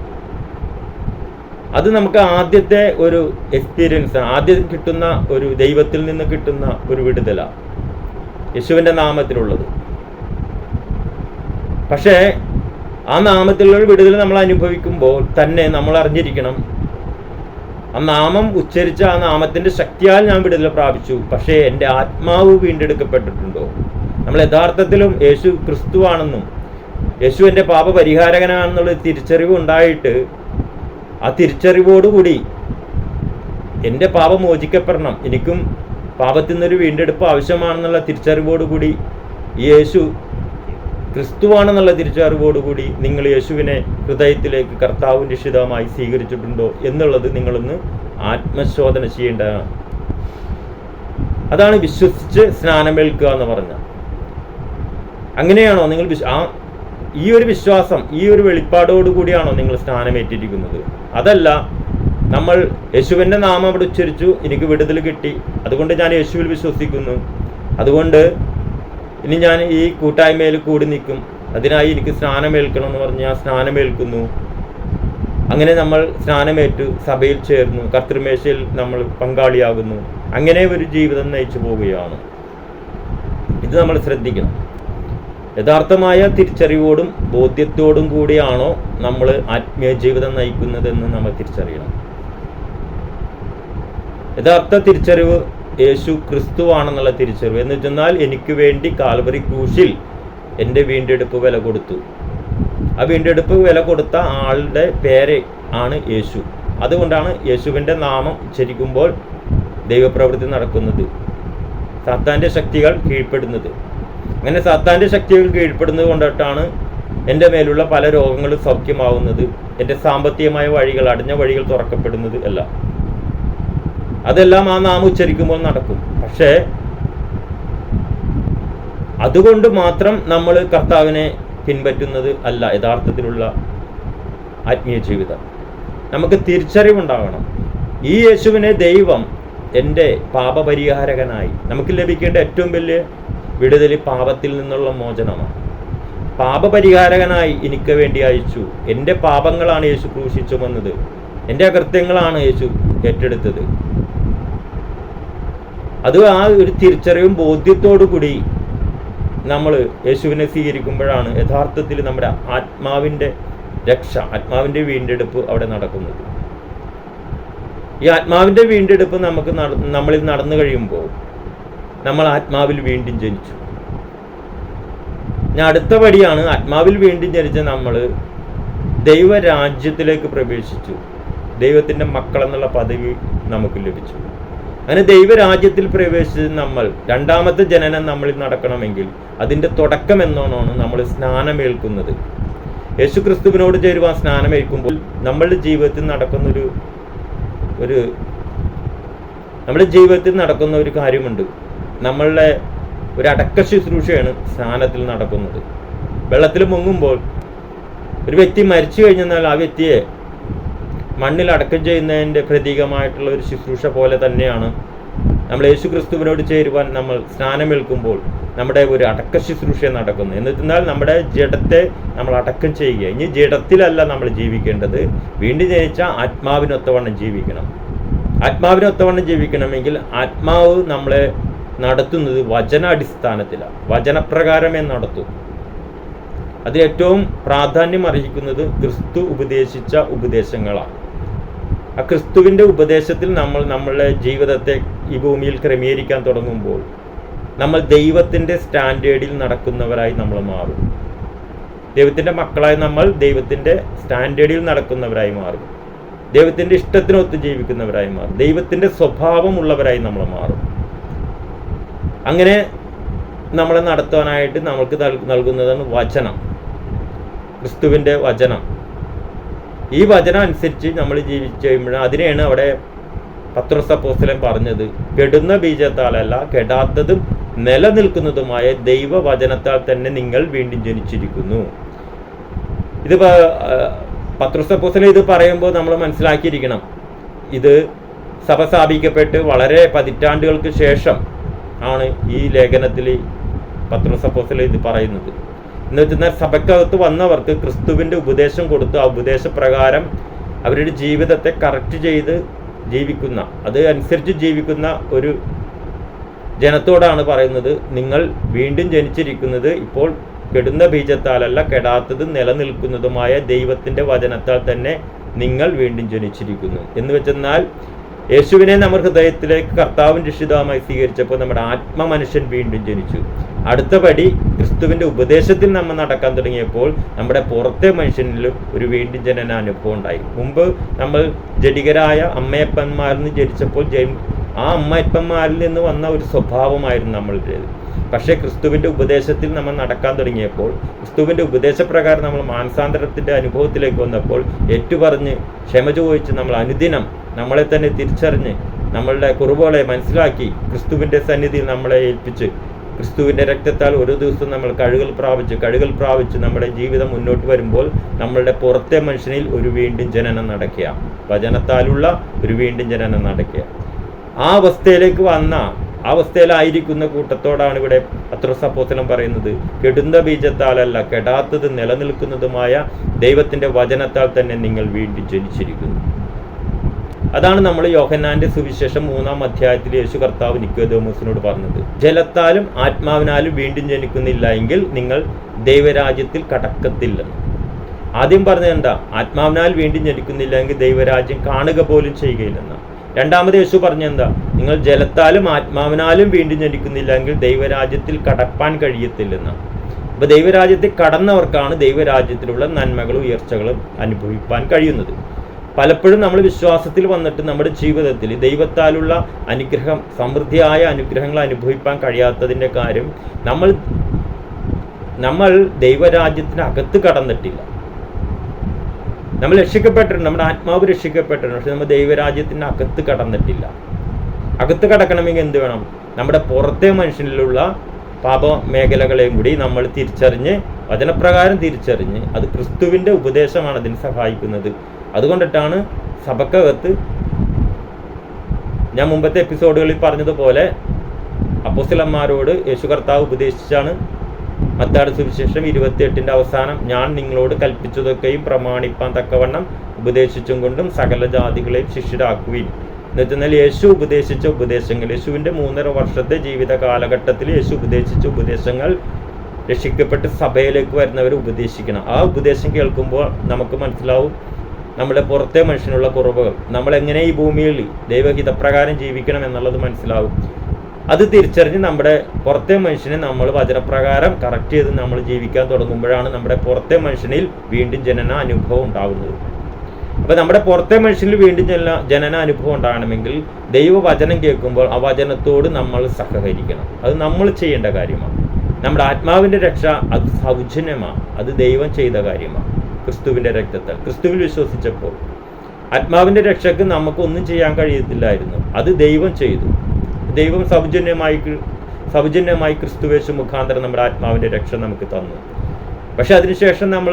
അത് നമുക്ക് ആദ്യത്തെ ഒരു എക്സ്പീരിയൻസ്, ആദ്യം കിട്ടുന്ന ഒരു ദൈവത്തിൽ നിന്ന് കിട്ടുന്ന ഒരു വിടുതലാണ് യേശുവിൻ്റെ നാമത്തിലുള്ളത്. പക്ഷേ ആ നാമത്തിലുള്ള വിടുതൽ നമ്മൾ അനുഭവിക്കുമ്പോൾ തന്നെ നമ്മൾ അറിഞ്ഞിരിക്കണം, ആ നാമം ഉച്ചരിച്ച ആ നാമത്തിൻ്റെ ശക്തിയാൽ ഞാൻ വിടുതൽ പ്രാപിച്ചു, പക്ഷേ എൻ്റെ ആത്മാവ് വീണ്ടെടുക്കപ്പെട്ടിട്ടുണ്ടോ? നമ്മൾ യഥാർത്ഥത്തിലും യേശു ക്രിസ്തുവാണെന്നും യേശു എൻ്റെ പാപപരിഹാരകനാണെന്നുള്ള തിരിച്ചറിവ് ഉണ്ടായിട്ട് ആ തിരിച്ചറിവോടുകൂടി എൻ്റെ പാപം മോചിക്കപ്പെടണം, എനിക്കും പാപത്തിൽ നിന്നൊരു വീണ്ടെടുപ്പ് ആവശ്യമാണെന്നുള്ള തിരിച്ചറിവോടുകൂടി യേശു ക്രിസ്തുവാണെന്നുള്ള തിരിച്ചറിവോടുകൂടി നിങ്ങൾ യേശുവിനെ ഹൃദയത്തിലേക്ക് കർത്താവും രക്ഷിതാവുമായി സ്വീകരിച്ചിട്ടുണ്ടോ എന്നുള്ളത് നിങ്ങളൊന്ന് ആത്മശോധന ചെയ്യേണ്ടതാണ്. അതാണ് വിശ്വസിച്ച് സ്നാനമേൽക്കുക എന്ന് പറഞ്ഞാൽ. അങ്ങനെയാണോ നിങ്ങൾ ഈ ഒരു വിശ്വാസം, ഈ ഒരു വെളിപ്പാടോടുകൂടിയാണോ നിങ്ങൾ സ്നാനമേറ്റിരിക്കുന്നത്? അതല്ല, നമ്മൾ യേശുവിൻ്റെ നാമം അവിടെ ഉച്ചരിച്ചു, എനിക്ക് വിടുതൽ കിട്ടി, അതുകൊണ്ട് ഞാൻ യേശുവിൽ വിശ്വസിക്കുന്നു, അതുകൊണ്ട് ഇനി ഞാൻ ഈ കൂട്ടായ്മയിൽ കൂടി നിൽക്കും, അതിനായി എനിക്ക് സ്നാനമേൽക്കണം എന്ന് പറഞ്ഞ് ഞാൻ സ്നാനമേൽക്കുന്നു. അങ്ങനെ നമ്മൾ സ്നാനമേറ്റു സഭയിൽ ചേർന്നു, കർത്തൃമേശയിൽ നമ്മൾ പങ്കാളിയാകുന്നു. അങ്ങനെ ഒരു ജീവിതം നയിച്ചു പോവുകയാണ്. ഇത് നമ്മൾ ശ്രദ്ധിക്കണം. യഥാർത്ഥമായ തിരിച്ചറിവോടും ബോധ്യത്തോടും കൂടിയാണോ നമ്മൾ ആത്മീയ ജീവിതം നയിക്കുന്നതെന്ന് നമ്മൾ തിരിച്ചറിയണം. യഥാർത്ഥ തിരിച്ചറിവ് യേശു ക്രിസ്തുവാണെന്നുള്ള തിരിച്ചറിവ് എന്ന് വെച്ചെന്നാൽ എനിക്ക് വേണ്ടി കാൽവരി ക്രൂശിൽ എൻ്റെ വീണ്ടെടുപ്പ് വില കൊടുത്തു. ആ വീണ്ടെടുപ്പ് വില കൊടുത്ത ആളുടെ പേര് ആണ് യേശു. അതുകൊണ്ടാണ് യേശുവിൻ്റെ നാമം ഉച്ചരിക്കുമ്പോൾ ദൈവപ്രവൃത്തി നടക്കുന്നത്. സാത്താൻ്റെ ശക്തികൾ കീഴ്പ്പെടുന്നത്. അങ്ങനെ സാത്താൻ്റെ ശക്തികൾ കീഴ്പ്പെടുന്നത് കൊണ്ടിട്ടാണ് എൻ്റെ മേലുള്ള പല രോഗങ്ങളും സൗഖ്യമാവുന്നത്, എൻ്റെ സാമ്പത്തികമായ വഴികൾ, അടഞ്ഞ വഴികൾ തുറക്കപ്പെടുന്നത് എല്ലാം. അതെല്ലാം ആ നാമം ഉച്ചരിക്കുമ്പോൾ നടക്കും. പക്ഷേ അതുകൊണ്ട് മാത്രം നമ്മൾ കർത്താവിനെ പിൻപറ്റുന്നത് അല്ല യഥാർത്ഥത്തിലുള്ള ആത്മീയ ജീവിതം. നമുക്ക് തിരിച്ചറിവുണ്ടാകണം. ഈ യേശുവിനെ ദൈവം എൻ്റെ പാപപരിഹാരകനായി, നമുക്ക് ലഭിക്കേണ്ട ഏറ്റവും വലിയ വിടുതൽ പാപത്തിൽ നിന്നുള്ള മോചനമാണ്. പാപപരിഹാരകനായി എനിക്ക് വേണ്ടി അയച്ചു. എൻ്റെ പാപങ്ങളാണ് യേശു ക്രൂശിച്ചു വന്നത്, എൻ്റെ അകൃത്യങ്ങളാണ് യേശു ഏറ്റെടുത്തത്. അത് ആ ഒരു തിരിച്ചറിവും ബോധ്യത്തോടു കൂടി നമ്മൾ യേശുവിനെ സ്വീകരിക്കുമ്പോഴാണ് യഥാർത്ഥത്തിൽ നമ്മുടെ ആത്മാവിൻ്റെ രക്ഷ, ആത്മാവിൻ്റെ വീണ്ടെടുപ്പ് അവിടെ നടക്കുന്നത്. ഈ ആത്മാവിൻ്റെ വീണ്ടെടുപ്പ് നമ്മളിൽ നടന്നു കഴിയുമ്പോൾ നമ്മൾ ആത്മാവിൽ വീണ്ടും ജനിച്ചു. ഞാൻ അടുത്ത പടിയാണ്, ആത്മാവിൽ വീണ്ടും ജനിച്ച നമ്മൾ ദൈവരാജ്യത്തിലേക്ക് പ്രവേശിച്ചു. ദൈവത്തിൻ്റെ മക്കളെന്നുള്ള പദവി നമുക്ക് ലഭിച്ചു. അങ്ങനെ ദൈവരാജ്യത്തിൽ പ്രവേശിച്ച് നമ്മൾ രണ്ടാമത്തെ ജനനം നമ്മളിൽ നടക്കണമെങ്കിൽ അതിൻ്റെ തുടക്കം എന്നോണമാണ് നമ്മൾ സ്നാനമേൽക്കുന്നത്. യേശു ക്രിസ്തുവിനോട് ചേരുവാൻ സ്നാനമേൽക്കുമ്പോൾ നമ്മളുടെ ജീവിതത്തിൽ നടക്കുന്ന ഒരു കാര്യമുണ്ട്. നമ്മളുടെ ഒരു അടക്ക ശുശ്രൂഷയാണ് സ്നാനത്തിൽ നടക്കുന്നത്. വെള്ളത്തിൽ മുങ്ങുമ്പോൾ ഒരു വ്യക്തി മരിച്ചു കഴിഞ്ഞാൽ ആ വ്യക്തിയെ മണ്ണിൽ അടക്കം ചെയ്യുന്നതിൻ്റെ പ്രതീകമായിട്ടുള്ള ഒരു ശുശ്രൂഷ പോലെ തന്നെയാണ് നമ്മൾ യേശു ക്രിസ്തുവിനോട് ചേരുവാൻ നമ്മൾ സ്നാനമേൽക്കുമ്പോൾ നമ്മുടെ ഒരു അടക്ക ശുശ്രൂഷ നടക്കുന്നു. എന്നാൽ നമ്മുടെ ജഡത്തെ നമ്മൾ അടക്കം ചെയ്യുക. ഇനി ജഡത്തിലല്ല നമ്മൾ ജീവിക്കേണ്ടത്, വീണ്ടും ജനിച്ച ആത്മാവിനൊത്തവണ്ണം ജീവിക്കണം. ആത്മാവിനൊത്തവണ്ണം ജീവിക്കണമെങ്കിൽ ആത്മാവ് നമ്മളെ നടത്തുന്നത് വചനാടിസ്ഥാനത്തിലാണ്. വചനപ്രകാരമേ നടത്തൂ. അതിൽ ഏറ്റവും പ്രാധാന്യം അർഹിക്കുന്നത് ക്രിസ്തു ഉപദേശിച്ച ഉപദേശങ്ങളാണ്. ആ ക്രിസ്തുവിൻ്റെ ഉപദേശത്തിൽ നമ്മൾ നമ്മളുടെ ജീവിതത്തെ ഈ ഭൂമിയിൽ ക്രമീകരിക്കാൻ തുടങ്ങുമ്പോൾ നമ്മൾ ദൈവത്തിൻ്റെ സ്റ്റാൻഡേർഡിൽ നടക്കുന്നവരായി നമ്മൾ മാറും. ദൈവത്തിൻ്റെ മക്കളായി നമ്മൾ ദൈവത്തിൻ്റെ സ്റ്റാൻഡേർഡിൽ നടക്കുന്നവരായി മാറും. ദൈവത്തിൻ്റെ ഇഷ്ടത്തിനൊത്ത് ജീവിക്കുന്നവരായി മാറും. ദൈവത്തിൻ്റെ സ്വഭാവമുള്ളവരായി നമ്മൾ മാറും. അങ്ങനെ നമ്മളെ നടത്താനായിട്ട് നമ്മൾക്ക് നൽകുന്നതാണ് വചനം, ക്രിസ്തുവിൻ്റെ വചനം. ഈ വചനം അനുസരിച്ച് നമ്മൾ ജീവിച്ചു കഴിയുമ്പോഴാണ് അതിനെയാണ് അവിടെ പത്രോസ് അപ്പോസ്തലൻ പറഞ്ഞത്, കെടുന്ന ബീജത്താലല്ല കെടാത്തതും നിലനിൽക്കുന്നതുമായ ദൈവവചനത്താൽ തന്നെ നിങ്ങൾ വീണ്ടും ജനിച്ചിരിക്കുന്നു. ഇത് പത്രോസ് അപ്പോസ്തലൻ ഇത് പറയുമ്പോൾ നമ്മൾ മനസ്സിലാക്കിയിരിക്കണം, ഇത് സഭ സ്ഥാപിക്കപ്പെട്ട് വളരെ പതിറ്റാണ്ടുകൾക്ക് ശേഷം ആണ് ഈ ലേഖനത്തിൽ പത്രോസ് അപ്പോസ്തലൻ ഇത് പറയുന്നത്. എന്ന് വെച്ചാൽ സഭയ്ക്കകത്ത് വന്നവർക്ക് ക്രിസ്തുവിൻ്റെ ഉപദേശം കൊടുത്ത് ആ ഉപദേശപ്രകാരം അവരുടെ ജീവിതത്തെ കറക്റ്റ് ചെയ്ത് ജീവിക്കുന്ന, അത് അനുസരിച്ച് ജീവിക്കുന്ന ഒരു ജനത്തോടാണ് പറയുന്നത്, നിങ്ങൾ വീണ്ടും ജനിച്ചിരിക്കുന്നത് ഇപ്പോൾ കെടുന്ന ബീജത്താലല്ല കെടാത്തതും നിലനിൽക്കുന്നതുമായ ദൈവത്തിൻ്റെ വചനത്താൽ തന്നെ നിങ്ങൾ വീണ്ടും ജനിച്ചിരിക്കുന്നു. എന്ന് വെച്ചെന്നാൽ യേശുവിനെ നമ്മൾ ഹൃദയത്തിലേക്ക് കർത്താവും രക്ഷിതാവുമായി സ്വീകരിച്ചപ്പോൾ നമ്മുടെ ആത്മമനുഷ്യൻ വീണ്ടും ജനിച്ചു. അടുത്ത പടി ക്രിസ്തുവിൻ്റെ ഉപദേശത്തിൽ നമ്മൾ നടക്കാൻ തുടങ്ങിയപ്പോൾ നമ്മുടെ പുറത്തെ മനുഷ്യനിലും ഒരു വീണ്ടും ജനന അനുഭവം ഉണ്ടായി. മുമ്പ് നമ്മൾ ജഡികരായ അമ്മയപ്പന്മാരിൽ നിന്ന് ജനിച്ചപ്പോൾ ആ അമ്മയപ്പന്മാരിൽ നിന്ന് വന്ന ഒരു സ്വഭാവമായിരുന്നു നമ്മളുടേത്. പക്ഷേ ക്രിസ്തുവിൻ്റെ ഉപദേശത്തിൽ നമ്മൾ നടക്കാൻ തുടങ്ങിയപ്പോൾ, ക്രിസ്തുവിൻ്റെ ഉപദേശപ്രകാരം നമ്മൾ മാനസാന്തരത്തിൻ്റെ അനുഭവത്തിലേക്ക് വന്നപ്പോൾ ഏറ്റുപറഞ്ഞ് ക്ഷമ ചോദിച്ച് നമ്മൾ അനുദിനം നമ്മളെ തന്നെ തിരിച്ചറിഞ്ഞ് നമ്മളുടെ കുറവുകളെ മനസ്സിലാക്കി ക്രിസ്തുവിൻ്റെ സന്നിധിയിൽ നമ്മളെ ഏൽപ്പിച്ച് ക്രിസ്തുവിൻ്റെ രക്തത്താൽ ഓരോ ദിവസവും നമ്മൾ കഴുകൽ പ്രാപിച്ച് നമ്മുടെ ജീവിതം മുന്നോട്ട് വരുമ്പോൾ നമ്മളുടെ പുറത്തെ മനുഷ്യനിൽ ഒരു വീണ്ടും ജനനം നടക്കുക, വചനത്താലുള്ള ഒരു വീണ്ടും ജനനം നടക്കുക. ആ അവസ്ഥയിലായിരിക്കുന്ന കൂട്ടത്തോടാണ് ഇവിടെ പത്രോസ് അപ്പോസ്തലൻ പറയുന്നത്, കെടുന്ന ബീജത്താലല്ല കെടാത്തത് നിലനിൽക്കുന്നതുമായ ദൈവത്തിൻ്റെ വചനത്താൽ തന്നെ നിങ്ങൾ വീണ്ടും ജനിച്ചിരിക്കുന്നു. അതാണ് നമ്മൾ യോഹന്നാന്റെ സുവിശേഷം 3-ാം അധ്യായത്തിൽ യേശു കർത്താവ് നിക്കോദേമോസിനോട് പറഞ്ഞത്, ജലത്താലും ആത്മാവിനാലും വീണ്ടും ജനിക്കുന്നില്ല എങ്കിൽ നിങ്ങൾ ദൈവരാജ്യത്തിൽ കടക്കത്തില്ലെന്ന്. ആദ്യം പറഞ്ഞത് എന്താ? ആത്മാവിനാൽ വീണ്ടും ജനിക്കുന്നില്ല എങ്കിൽ ദൈവരാജ്യം കാണുക പോലും ചെയ്യുകയില്ലെന്ന്. രണ്ടാമത് യേശു പറഞ്ഞെന്താ? നിങ്ങൾ ജലത്താലും ആത്മാവിനാലും വീണ്ടും ജനിക്കുന്നില്ല എങ്കിൽ ദൈവരാജ്യത്തിൽ കടപ്പാൻ കഴിയത്തില്ലെന്ന്. അപ്പോൾ ദൈവരാജ്യത്തിൽ കടന്നവർക്കാണ് ദൈവരാജ്യത്തിലുള്ള നന്മകളും ഉയർച്ചകളും അനുഭവിപ്പാൻ കഴിയുന്നത്. പലപ്പോഴും നമ്മൾ വിശ്വാസത്തിൽ വന്നിട്ട് നമ്മുടെ ജീവിതത്തിൽ ദൈവത്താലുള്ള അനുഗ്രഹം, സമൃദ്ധിയായ അനുഗ്രഹങ്ങൾ അനുഭവിക്കാൻ കഴിയാത്തതിൻ്റെ കാര്യം നമ്മൾ ദൈവരാജ്യത്തിന് അകത്ത് കടന്നിട്ടില്ല. നമ്മൾ രക്ഷിക്കപ്പെട്ടിട്ടുണ്ട്, നമ്മുടെ ആത്മാവ് രക്ഷിക്കപ്പെട്ടിട്ടുണ്ട്, പക്ഷെ നമ്മൾ ദൈവരാജ്യത്തിന് അകത്ത് കടന്നിട്ടില്ല. അകത്ത് കടക്കണമെങ്കിൽ എന്ത് വേണം? നമ്മുടെ പുറത്തെ മനുഷ്യനിലുള്ള പാപ മേഖലകളെയും കൂടി നമ്മൾ തിരിച്ചറിഞ്ഞ്, വചനപ്രകാരം തിരിച്ചറിഞ്ഞ്, അത് ക്രിസ്തുവിൻ്റെ ഉപദേശമാണ് അതിന് സഹായിക്കുന്നത്. അതുകൊണ്ടിട്ടാണ് സഭക്കകത്ത് ഞാൻ മുമ്പത്തെ എപ്പിസോഡുകളിൽ പറഞ്ഞതുപോലെ അപ്പോസ്തലന്മാരോട് യേശു കർത്താവ് ഉപദേശിച്ചാണ്. മത്തായിയുടെ സുവിശേഷം 28 അവസാനം, ഞാൻ നിങ്ങളോട് കൽപ്പിച്ചതൊക്കെയും പ്രമാണിപ്പാൻ തക്കവണ്ണം ഉപദേശിച്ചും കൊണ്ടും സകല ജാതികളെയും ശിഷ്യരാക്കുവിൻ. എന്ന് വെച്ചാൽ യേശു ഉപദേശിച്ച ഉപദേശങ്ങൾ, യേശുവിൻ്റെ 3.5 വർഷത്തെ ജീവിത കാലഘട്ടത്തിൽ യേശു ഉപദേശിച്ച ഉപദേശങ്ങൾ രക്ഷിക്കപ്പെട്ട് സഭയിലേക്ക് വരുന്നവർ ഉപദേശിക്കണം. ആ ഉപദേശം കേൾക്കുമ്പോൾ നമുക്ക് മനസ്സിലാവും നമ്മുടെ പുറത്തെ മനുഷ്യനുള്ള കുറവുകൾ, നമ്മളെങ്ങനെ ഈ ഭൂമിയിൽ ദൈവഹിതപ്രകാരം ജീവിക്കണം എന്നുള്ളത് മനസ്സിലാവും. അത് തിരിച്ചറിഞ്ഞ് നമ്മുടെ പുറത്തെ മനുഷ്യനെ നമ്മൾ വചനപ്രകാരം കറക്റ്റ് ചെയ്ത് നമ്മൾ ജീവിക്കാൻ തുടങ്ങുമ്പോഴാണ് നമ്മുടെ പുറത്തെ മനുഷ്യനിൽ വീണ്ടും ജനന അനുഭവം ഉണ്ടാകുന്നത്. അപ്പോൾ നമ്മുടെ പുറത്തെ മനുഷ്യനിൽ വീണ്ടും ജനന അനുഭവം ഉണ്ടാകണമെങ്കിൽ ദൈവവചനം കേൾക്കുമ്പോൾ ആ വചനത്തോട് നമ്മൾ സഹകരിക്കണം. അത് നമ്മൾ ചെയ്യേണ്ട കാര്യമാണ്. നമ്മുടെ ആത്മാവിൻ്റെ രക്ഷ അത് സൗജന്യമാണ്, അത് ദൈവം ചെയ്ത കാര്യമാണ്. ക്രിസ്തുവിൻ്റെ രക്തത്താൽ, ക്രിസ്തുവിൽ വിശ്വസിച്ചപ്പോൾ ആത്മാവിൻ്റെ രക്ഷയ്ക്ക് നമുക്കൊന്നും ചെയ്യാൻ കഴിയത്തില്ലായിരുന്നു, അത് ദൈവം ചെയ്തു. ദൈവം സൗജന്യമായി ക്രിസ്തുവേശു മുഖാന്തരം നമ്മുടെ ആത്മാവിൻ്റെ രക്ഷ നമുക്ക് തന്നു. പക്ഷെ അതിനുശേഷം നമ്മൾ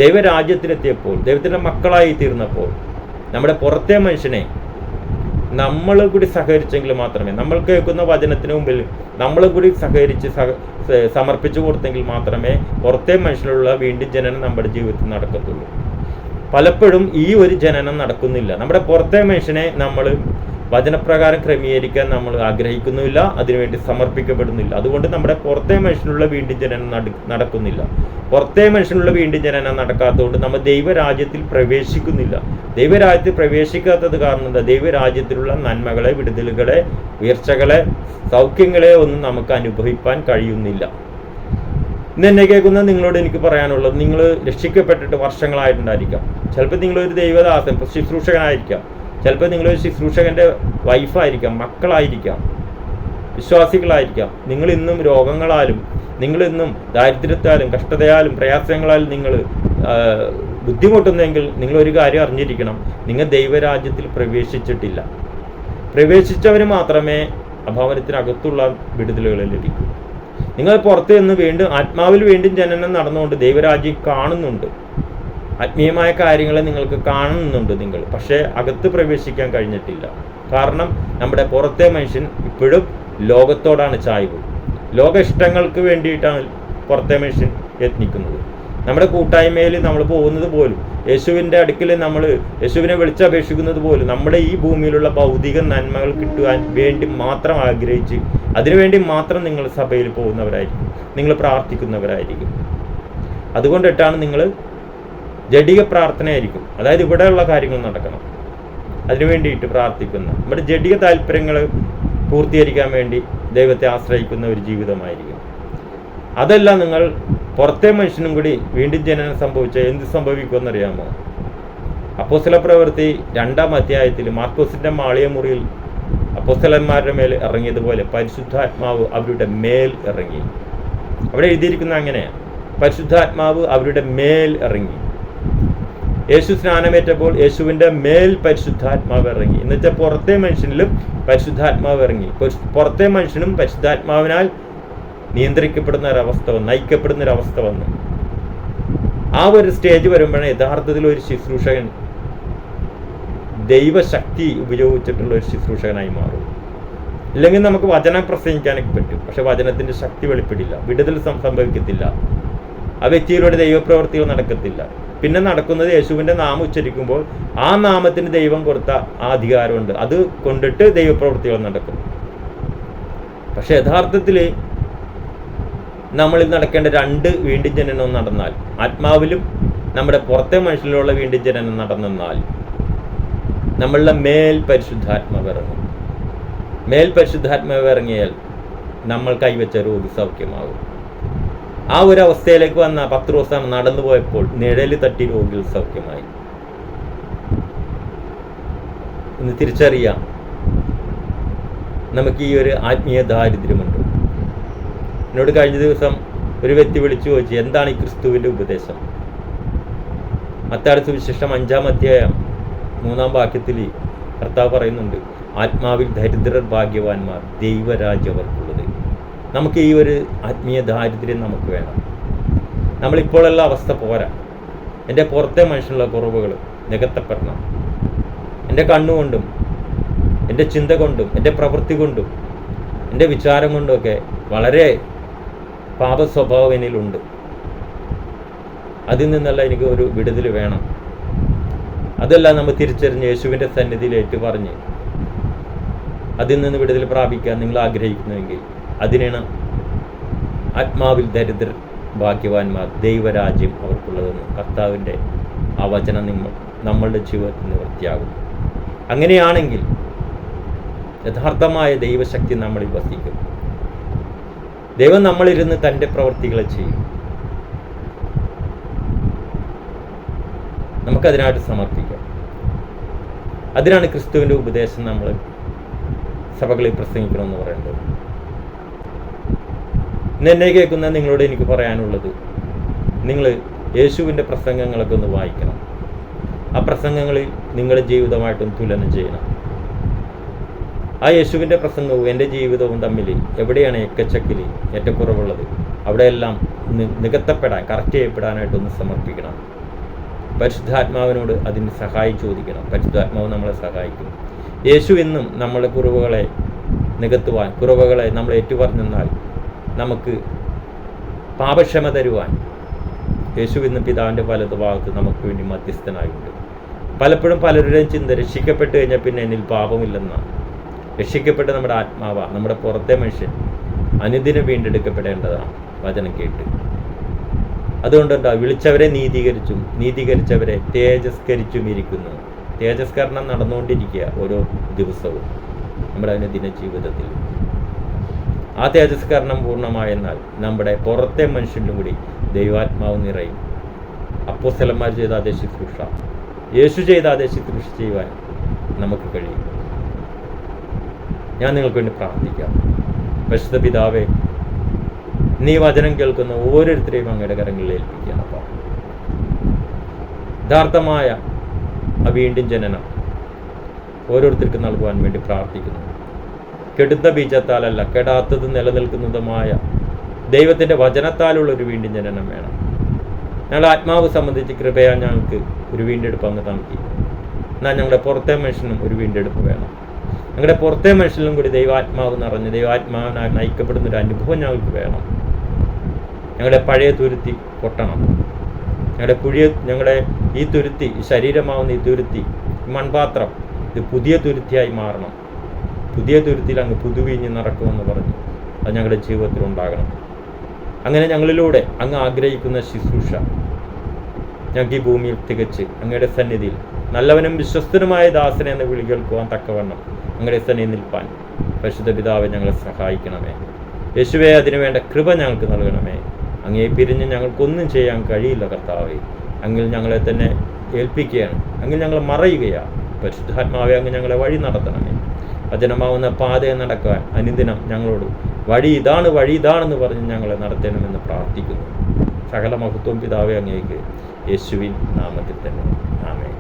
ദൈവരാജ്യത്തിലെത്തിയപ്പോൾ, ദൈവത്തിൻ്റെ മക്കളായി തീർന്നപ്പോൾ, നമ്മുടെ പുറത്തെ മനുഷ്യനെ നമ്മൾ കൂടി സഹകരിച്ചെങ്കിൽ മാത്രമേ, നമ്മൾ കേൾക്കുന്ന വചനത്തിന് മുമ്പിൽ നമ്മൾ കൂടി സഹകരിച്ച് സമർപ്പിച്ചു കൊടുത്തെങ്കിൽ മാത്രമേ പുറത്തെ മനുഷ്യനുള്ള വീണ്ടും ജനനം നമ്മുടെ ജീവിതത്തിൽ നടക്കത്തുള്ളൂ. പലപ്പോഴും ഈ ഒരു ജനനം നടക്കുന്നില്ല. നമ്മുടെ പുറത്തെ മനുഷ്യനെ നമ്മൾ വചനപ്രകാരം ക്രമീകരിക്കാൻ നമ്മൾ ആഗ്രഹിക്കുന്നില്ല, അതിനുവേണ്ടി സമർപ്പിക്കപ്പെടുന്നില്ല. അതുകൊണ്ട് നമ്മുടെ പുറത്തെ മനുഷ്യനുള്ള വീണ്ടും ജനനം നടക്കുന്നില്ല. പുറത്തെ മനുഷ്യനുള്ള വീണ്ടും ജനനം നടക്കാത്തതുകൊണ്ട് നമ്മൾ ദൈവരാജ്യത്തിൽ പ്രവേശിക്കുന്നില്ല. ദൈവരാജ്യത്തിൽ പ്രവേശിക്കാത്തത് കാരണം എന്താ? ദൈവരാജ്യത്തിലുള്ള നന്മകളെ, വിടുതലുകളെ, ഉയർച്ചകളെ, സൗഖ്യങ്ങളെ ഒന്നും നമുക്ക് അനുഭവിക്കാൻ കഴിയുന്നില്ല. ഇന്ന് എന്നെ കേൾക്കുന്ന നിങ്ങളോട് എനിക്ക് പറയാനുള്ളത്, നിങ്ങൾ രക്ഷിക്കപ്പെട്ടിട്ട് വർഷങ്ങളായിട്ടുണ്ടായിരിക്കാം. ചിലപ്പോൾ നിങ്ങളൊരു ദൈവദാസൻ, ശുശ്രൂഷകനായിരിക്കാം. ചിലപ്പോൾ നിങ്ങളൊരു ശുശ്രൂഷകൻ്റെ വൈഫായിരിക്കാം, മക്കളായിരിക്കാം, വിശ്വാസികളായിരിക്കാം. നിങ്ങളിന്നും രോഗങ്ങളാലും, നിങ്ങളിന്നും ദാരിദ്ര്യത്താലും, കഷ്ടതയാലും, പ്രയാസങ്ങളാലും നിങ്ങൾ ബുദ്ധിമുട്ടുന്നെങ്കിൽ നിങ്ങളൊരു കാര്യം അറിഞ്ഞിരിക്കണം, നിങ്ങൾ ദൈവരാജ്യത്തിൽ പ്രവേശിച്ചിട്ടില്ല. പ്രവേശിച്ചവർ മാത്രമേ ഭവനത്തിനകത്തുള്ള വിടുതലുകൾ ലഭിക്കൂ. നിങ്ങൾ പുറത്ത് നിന്ന് വീണ്ടും ആത്മാവിൽ വീണ്ടും ജനനം നടന്നുകൊണ്ട് ദൈവരാജ്യം കാണുന്നുണ്ട്, ആത്മീയമായ കാര്യങ്ങളെ നിങ്ങൾക്ക് കാണുന്നുണ്ട് നിങ്ങൾ, പക്ഷേ അകത്ത് പ്രവേശിക്കാൻ കഴിഞ്ഞിട്ടില്ല. കാരണം നമ്മുടെ പുറത്തെ മനുഷ്യൻ ഇപ്പോഴും ലോകത്തോടാണ് ചായ്വ്. ലോക ഇഷ്ടങ്ങൾക്ക് വേണ്ടിയിട്ടാണ് പുറത്തെ മനുഷ്യൻ യത്നിക്കുന്നത്. നമ്മുടെ കൂട്ടായ്മയിൽ നമ്മൾ പോകുന്നത് പോലും, യേശുവിൻ്റെ അടുക്കൽ നമ്മൾ യേശുവിനെ വിളിച്ചപേക്ഷിക്കുന്നത് പോലും നമ്മുടെ ഈ ഭൂമിയിലുള്ള ഭൗതിക നന്മകൾ കിട്ടുവാൻ വേണ്ടി മാത്രം ആഗ്രഹിച്ച്, അതിനുവേണ്ടി മാത്രം നിങ്ങൾ സഭയിൽ പോകുന്നവരായിരിക്കും, നിങ്ങൾ പ്രാർത്ഥിക്കുന്നവരായിരിക്കും. അതുകൊണ്ടിട്ടാണ് നിങ്ങൾ ജഡിക പ്രാർത്ഥനയായിരിക്കും, അതായത് ഇവിടെയുള്ള കാര്യങ്ങൾ നടക്കണം, അതിനു വേണ്ടിയിട്ട് പ്രാർത്ഥിക്കുന്ന, നമ്മുടെ ജഡിക താല്പര്യങ്ങൾ പൂർത്തീകരിക്കാൻ വേണ്ടി ദൈവത്തെ ആശ്രയിക്കുന്ന ഒരു ജീവിതമായിരിക്കും. അതല്ല, നിങ്ങൾ പുറത്തെ മനുഷ്യനും കൂടി വീണ്ടും ജനനം സംഭവിച്ച എന്ത് സംഭവിക്കുമെന്നറിയാമോ? അപ്പോസ്തല പ്രവൃത്തി 2-ാം അധ്യായത്തിൽ മാർക്കോസിൻ്റെ മാളിയ മുറിയിൽ അപ്പോസ്തലന്മാരുടെ മേൽ ഇറങ്ങിയതുപോലെ പരിശുദ്ധാത്മാവ് അവരുടെ മേൽ ഇറങ്ങി. അവിടെ എഴുതിയിരിക്കുന്ന അങ്ങനെയാണ്, പരിശുദ്ധാത്മാവ് അവരുടെ മേൽ ഇറങ്ങി. യേശു സ്നാനമേറ്റപ്പോൾ യേശുവിൻ്റെ മേൽ പരിശുദ്ധാത്മാവ് ഇറങ്ങി. എന്നുവെച്ചാൽ പുറത്തെ മനുഷ്യനിലും പരിശുദ്ധാത്മാവ് ഇറങ്ങി. പുറത്തെ മനുഷ്യനും പരിശുദ്ധാത്മാവിനാൽ നിയന്ത്രിക്കപ്പെടുന്ന ഒരവസ്ഥ വന്നു, നയിക്കപ്പെടുന്ന ഒരവസ്ഥ വന്നു. ആ ഒരു സ്റ്റേജ് വരുമ്പോഴാണ് യഥാർത്ഥത്തിൽ ഒരു ശുശ്രൂഷകൻ ദൈവശക്തി ഉപയോഗിച്ചിട്ടുള്ള ഒരു ശുശ്രൂഷകനായി മാറും. ഇല്ലെങ്കിൽ നമുക്ക് വചനം പ്രസംഗിക്കാനൊക്കെ പറ്റും, പക്ഷെ വചനത്തിൻ്റെ ശക്തി വെളിപ്പെടില്ല, വിടുതൽ സംഭവിക്കത്തില്ല, ആ വ്യക്തിയിലൂടെ ദൈവപ്രവൃത്തികൾ നടക്കത്തില്ല. പിന്നെ നടക്കുന്നത് യേശുവിൻ്റെ നാമം ഉച്ചരിക്കുമ്പോൾ ആ നാമത്തിന് ദൈവം കൊടുത്ത ആ അധികാരമുണ്ട്, അത് കൊണ്ടിട്ട് ദൈവപ്രവൃത്തികൾ നടക്കും. പക്ഷെ യഥാർത്ഥത്തിൽ നമ്മളിൽ നടക്കേണ്ട 2 വീണ്ടും ജനനം നടന്നാൽ, ആത്മാവിലും നമ്മുടെ പുറത്തെ മനുഷ്യനിലുള്ള വീണ്ടും ജനനം നടന്നാൽ നമ്മളുടെ മേൽ പരിശുദ്ധാത്മാവ് ഇറങ്ങും. മേൽ പരിശുദ്ധാത്മാവ് ഇറങ്ങിയാൽ നമ്മൾ കൈവച്ച രോഗി സൗഖ്യമാകും. ആ ഒരു അവസ്ഥയിലേക്ക് വന്ന പത്രോസ് നടന്നു പോയപ്പോൾ നിഴല് തട്ടി രോഗികൾ സൗഖ്യമായി. ഒന്ന് തിരിച്ചറിയാം, നമുക്ക് ഈ ഒരു ആത്മീയ ദാരിദ്ര്യമുണ്ട്. എന്നോട് കഴിഞ്ഞ ദിവസം ഒരു വ്യക്തി വിളിച്ചു ചോദിച്ചു, എന്താണ് ഈ ക്രിസ്തുവിൻ്റെ ഉപദേശം? മത്തായി സുവിശേഷം 5-ാം അധ്യായം 3-ാം വാക്യത്തിൽ കർത്താവ് പറയുന്നുണ്ട്, ആത്മാവിൽ ദരിദ്രർ ഭാഗ്യവാന്മാർ, ദൈവരാജ്യം അവർക്കുള്ളത്. നമുക്ക് ഈ ഒരു ആത്മീയ ദാരിദ്ര്യം നമുക്ക് വേണം. നമ്മളിപ്പോഴുള്ള അവസ്ഥ പോരാ. എൻ്റെ പുറത്തെ മനുഷ്യനുള്ള കുറവുകൾ നികത്തപ്പെടണം. എൻ്റെ കണ്ണുകൊണ്ടും എൻ്റെ ചിന്ത കൊണ്ടും എൻ്റെ പ്രവൃത്തി കൊണ്ടും എൻ്റെ വിചാരം കൊണ്ടുമൊക്കെ വളരെ പാപസ്വഭാവം എന്നിലുണ്ട്. അതിൽ നിന്നല്ല എനിക്ക് ഒരു വിടുതൽ വേണം. അതെല്ലാം നമ്മൾ തിരിച്ചറിഞ്ഞ് യേശുവിൻ്റെ സന്നിധിയിൽ ഏറ്റുപറഞ്ഞ് അതിൽ നിന്ന് വിടുതൽ പ്രാപിക്കാൻ നിങ്ങൾ ആഗ്രഹിക്കുന്നുവെങ്കിൽ അതിനാണ് ആത്മാവിൽ ദരിദ്രർ ഭാഗ്യവാന്മാർ, ദൈവരാജ്യം അവർക്കുള്ളതെന്ന് കർത്താവിൻ്റെ ആ വചനം നമ്മളുടെ ജീവിതത്തിൽ നിവൃത്തിയാകും. അങ്ങനെയാണെങ്കിൽ യഥാർത്ഥമായ ദൈവശക്തി നമ്മളിൽ വസിക്കും. ദൈവം നമ്മളിരുന്ന് തൻ്റെ പ്രവൃത്തികളെ ചെയ്യും. നമുക്കതിനായിട്ട് സമർപ്പിക്കാം. അതിനാണ് ക്രിസ്തുവിൻ്റെ ഉപദേശം നമ്മൾ സഭകളിൽ പ്രസംഗിക്കണമെന്ന് പറയുന്നത്. ഇന്ന് എന്നെ കേൾക്കുന്ന നിങ്ങളോട് എനിക്ക് പറയാനുള്ളത്, നിങ്ങൾ യേശുവിൻ്റെ പ്രസംഗങ്ങളൊക്കെ ഒന്ന് വായിക്കണം. ആ പ്രസംഗങ്ങളിൽ നിങ്ങളുടെ ജീവിതമായിട്ടും തുലനം ചെയ്യണം. ആ യേശുവിൻ്റെ പ്രസംഗവും എൻ്റെ ജീവിതവും തമ്മിൽ എവിടെയാണ് എക്കച്ചക്കിൽ ഏറ്റക്കുറവുള്ളത് അവിടെയെല്ലാം നികത്തപ്പെടാൻ, കറക്റ്റ് ചെയ്യപ്പെടാനായിട്ടൊന്ന് സമർപ്പിക്കണം. പരിശുദ്ധാത്മാവിനോട് അതിന് സഹായം ചോദിക്കണം. പരിശുദ്ധാത്മാവ് നമ്മളെ സഹായിക്കും. യേശു എന്നും നമ്മളെ കുറവുകളെ നികത്തുവാൻ, കുറവുകളെ നമ്മൾ ഏറ്റുപറഞ്ഞെന്നാൽ നമുക്ക് പാപക്ഷമ തരുവാൻ യേശു ഇന്ന് പിതാവിൻ്റെ വലതു ഭാഗത്ത് നമുക്ക് വേണ്ടി മധ്യസ്ഥനായിട്ടുണ്ട്. പലപ്പോഴും പലരുടെയും ചിന്ത രക്ഷിക്കപ്പെട്ട് കഴിഞ്ഞാൽ പിന്നെ എന്നിൽ പാപമില്ലെന്നാണ്. രക്ഷിക്കപ്പെട്ട് നമ്മുടെ ആത്മാവാ, നമ്മുടെ പുറത്തെ മനുഷ്യൻ അനുദിനം വീണ്ടെടുക്കപ്പെടേണ്ടതാണ് വചനം കേട്ട്. അതുകൊണ്ടെന്താ, വിളിച്ചവരെ നീതീകരിച്ചും നീതീകരിച്ചവരെ തേജസ്കരിച്ചും ഇരിക്കുന്നു. തേജസ്കരണം നടന്നുകൊണ്ടിരിക്കുക ഓരോ ദിവസവും നമ്മുടെ അനുദിന ജീവിതത്തിൽ. ആ തേജസ്കരണം പൂർണ്ണമായെന്നാൽ നമ്മുടെ പുറത്തെ മനുഷ്യനും കൂടി ദൈവാത്മാവ് നിറയും. അപ്പോസ്തലന്മാർ ചെയ്ത അതേ ശുശ്രൂഷ, യേശു ചെയ്ത അതേ ശുശ്രൂഷ ചെയ്യുവാൻ നമുക്ക് കഴിയും. ഞാൻ നിങ്ങൾക്ക് വേണ്ടി പ്രാർത്ഥിക്കാം. പരിശുദ്ധ പിതാവേ, നീ വചനം കേൾക്കുന്ന ഓരോരുത്തരെയും അങ്ങയുടെ കരങ്ങളിൽ ഏൽപ്പിക്കണം. അപ്പം യഥാർത്ഥമായ ആ വീണ്ടും ജനനം ഓരോരുത്തർക്കും നൽകുവാൻ വേണ്ടി പ്രാർത്ഥിക്കുന്നു. കെടുത്ത ബീജത്താലല്ല, കെടാത്തതും നിലനിൽക്കുന്നതുമായ ദൈവത്തിൻ്റെ വചനത്താലുള്ളൊരു വീണ്ടും ജനനം വേണം. ഞങ്ങളുടെ ആത്മാവ് സംബന്ധിച്ച് കൃപയാ ഞങ്ങൾക്ക് ഒരു വീണ്ടെടുപ്പ് അങ്ങ് നൽകി. എന്നാൽ ഞങ്ങളുടെ പുറത്തെ മനുഷ്യനും ഒരു വീണ്ടെടുപ്പ് വേണം. ഞങ്ങളുടെ പുറത്തെ മനുഷ്യനും കൂടി ദൈവാത്മാവ് നിറഞ്ഞ് ദൈവാത്മാവിനാൽ നയിക്കപ്പെടുന്നൊരു അനുഭവം ഞങ്ങൾക്ക് വേണം. ഞങ്ങളുടെ പഴയ തുരുത്തി പൊട്ടണം. ഞങ്ങളുടെ ഈ തുരുത്തി, ഈ ശരീരമാവുന്ന ഈ തുരുത്തി, മൺപാത്രം, ഇത് പുതിയ തുരുത്തിയായി മാറണം. പുതിയ തുരുത്തിയിൽ അങ്ങ് പുതുവീഞ്ഞ് നടക്കുമെന്ന് പറഞ്ഞു അത് ഞങ്ങളുടെ ജീവിതത്തിൽ ഉണ്ടാകണം. അങ്ങനെ ഞങ്ങളിലൂടെ അങ്ങ് ആഗ്രഹിക്കുന്ന ശുശ്രൂഷ ഞങ്ങൾക്ക് ഈ ഭൂമിയിൽ തികച്ച് അങ്ങയുടെ സന്നിധിയിൽ നല്ലവനും വിശ്വസ്തനുമായ ദാസനെ എന്ന വിളി കേൾക്കുവാൻ തക്കവണ്ണം അങ്ങയുടെ സന്നിധിയിൽ നിൽപ്പാൻ പരിശുദ്ധ പിതാവെ ഞങ്ങളെ സഹായിക്കണമേ. യേശുവേ, അതിനുവേണ്ട കൃപ ഞങ്ങൾക്ക് നൽകണമേ. അങ്ങേ പിരിഞ്ഞ് ഞങ്ങൾക്കൊന്നും ചെയ്യാൻ കഴിയില്ല കർത്താവേ. അങ്ങിൽ ഞങ്ങളെ തന്നെ ഏൽപ്പിക്കുകയാണ്, അങ്ങിൽ ഞങ്ങൾ മറയുകയാണ്. പരിശുദ്ധാത്മാവെ, അങ്ങ് ഞങ്ങളെ വഴി നടത്തണമേ. വചനമാവുന്ന പാതയെ നടക്കാൻ അനുദിനം ഞങ്ങളോട് വഴി ഇതാണെന്ന് പറഞ്ഞ് ഞങ്ങളെ നടത്തണമെന്ന് പ്രാർത്ഥിക്കുന്നു. സകല മഹത്വം പിതാവേ അങ്ങേക്ക്, യേശുവിൻ നാമത്തിൽ തന്നെ. ആമേൻ.